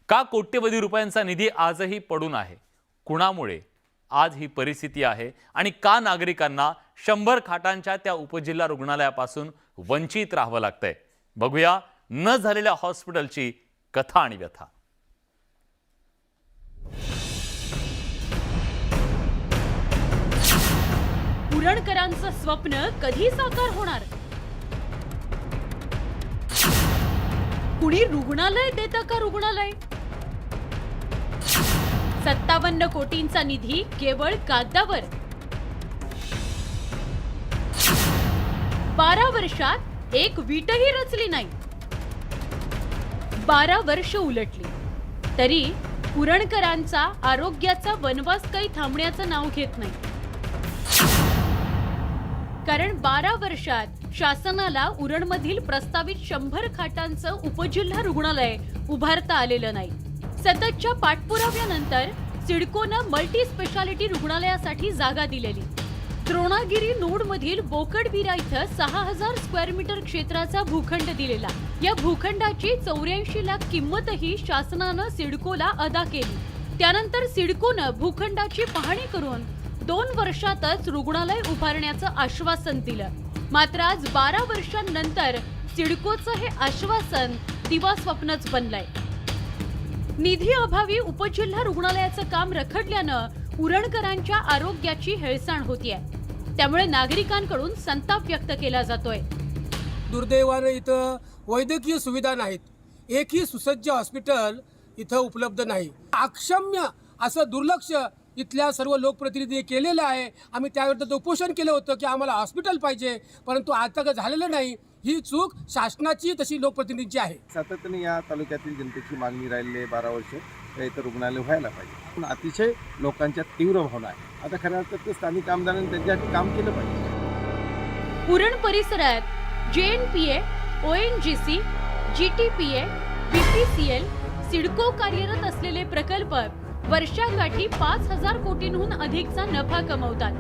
का कोट्यवधी रुपयांचा निधी आजही पडून आहे? कुणामुळे आज ही परिस्थिती आहे आणि का नागरिकांना 100 खाटांच्या त्या उपजिल्हा रुग्णालयापासून वंचित राहावं लागतंय? बघूया न झालेल्या हॉस्पिटलची कथा आणि व्यथा. पुरणकरांचं स्वप्न कधी साकार होणार? कुणी रुग्णालय देतं का? रुग्णालय 57 कोटींचा निधी केवळ कागदावर. 12 वर्षात एक वीटही रचली नाही. 12 वर्ष उलटली तरी पुरणकरांचा आरोग्याचा वनवास काही थांबण्याचं नाव घेत नाही. कारण 12 वर्षात शासनाला उरणमधील प्रस्तावित 100 खाटांचं उपजिल्हा रुग्णालय उभारता आलेलं नाही. सततच्या पाठपुराव्यानंतर सिडकोनं मल्टी स्पेशालिटी रुग्णालयासाठी जागा दिलेली. द्रोणागिरी नोडमधील बोकडबिरा इथं 6000 स्क्वेअर मीटर क्षेत्राचा भूखंड दिलेला. या भूखंडाची 84 लाख किंमतही शासनानं सिडकोला अदा केली. त्यानंतर सिडकोनं भूखंडाची पाहणी करून 2 वर्षातच रुग्णालय उभारण्याचं आश्वासन दिलं. मात्र आज 12 वर्षांनंतर सिडकोचं हे आश्वासन दिवास्वप्नच बनलंय. निधी अभावी उपजिल्हा रुग्णालयाचं काम रखडल्यानं उरणकरांच्या आरोग्याची हेळसाण होतीये. त्यामुळे नागरिकांकडून संताप व्यक्त केला जातोय. दुर्दैवानं इथं वैद्यकीय सुविधा नाहीत. एकही सुसज्ज हॉस्पिटल इथं उपलब्ध नाही. अक्षम्य असं दुर्लक्ष इथल्या सर्व लोकप्रतिनिधी केलेलं आहे. आम्ही त्याविरुद्ध उपोषण केलं होतं की आम्हाला हॉस्पिटल पाहिजे, परंतु आता झालेलं नाही. ही चूक शासनाची तशी लोकप्रतिनिधींची आहे. सातत्याने या तालुक्यातील जनतेची मागणी राहिली आहे 12 वर्ष इथं रुग्णालय व्हायला पाहिजे. पण अतिशय लोकांच्या तीव्र भावना आहे. आता खऱ्या अर्थात स्थानिक आमदारांनी त्यांच्यासाठी काम केलं पाहिजे. उरण परिसरात JNPA, ONGC, GTPA, BPCL, CIDCO कार्यरत असलेले प्रकल्प वर्षाकाठी 5000 कोटींहून अधिकचा नफा कमवतात.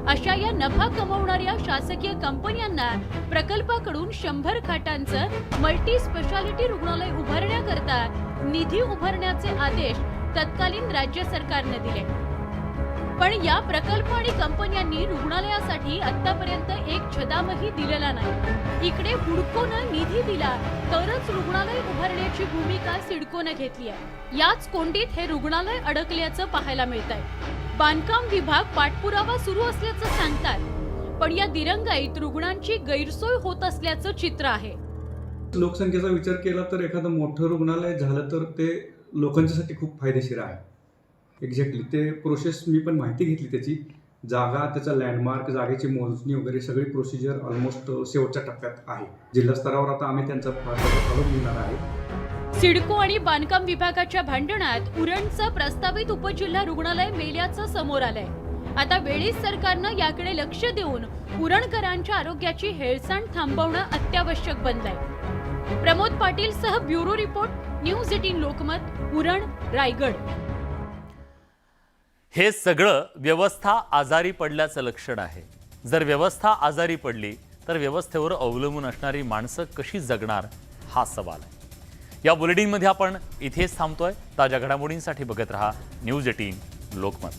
अशा या नफा कमवणाऱ्या शासकीय कंपन्यांना प्रकल्पाकडून 100 खाटांचं मल्टी स्पेशालिटी रुग्णालय उभारण्याकरता निधी उभारण्याचे आदेश तत्कालीन राज्य सरकारने दिले. पण या प्रकल्प आणि कंपन्यांनी रुग्णालयासाठी आतापर्यंत एक छदामही दिलेला नाही. इकडे हुडकोनं निधी दिला तरच रुग्णालय उभारण्याची भूमिका सिडकोनं घेतली आहे. याच कोंडीत हे रुग्णालय अडकल्याचं पाहायला मिळत आहे. बांधकाम विभाग पाठपुरावा सुरू असल्याचं सांगतात, पण या दिरंगाईत रुग्णांची गैरसोय होत असल्याचं चित्र आहे. लोकसंख्येचा विचार केला तर एखादं मोठं रुग्णालय झालं तर ते लोकांच्यासाठी खूप फायदेशीर आहे. एक्झॅक्टली ते प्रोसेस मी पण माहिती घेतली. त्याची जागा, त्याचा लँडमार्क, जागेची मोजणी वगैरे सगळी प्रोसिजर ऑलमोस्ट शेवटच्या टप्प्यात आहे. जिल्हा स्तरावर आता आम्ही त्यांचा फॉलो घेणार आहे. सिडको आणि बांधकाम विभागाच्या भांडणात उरणचं प्रस्तावित उपजिल्हा रुग्णालय मेल्याचं समोर आलंय. आता वेळीच सरकारनं याकडे लक्ष देऊन उरणकरांच्या आरोग्याची हेळसाण थांबवणं अत्यावश्यक बनलंय. प्रमोद पाटील सह bureau report, news 18 Lokmat, Uran, Raigad. हे सगळं व्यवस्था आजारी पडल्याचं लक्षण आहे. जर व्यवस्था आजारी पडली तर व्यवस्थेवर अवलंबून असणारी माणसं कशी जगणार हा सवाल आहे. या बुलेटिनमध्ये आपण इथेच थांबतोय. ताज्या घडामोडींसाठी बघत रहा न्यूज 18 लोकमत.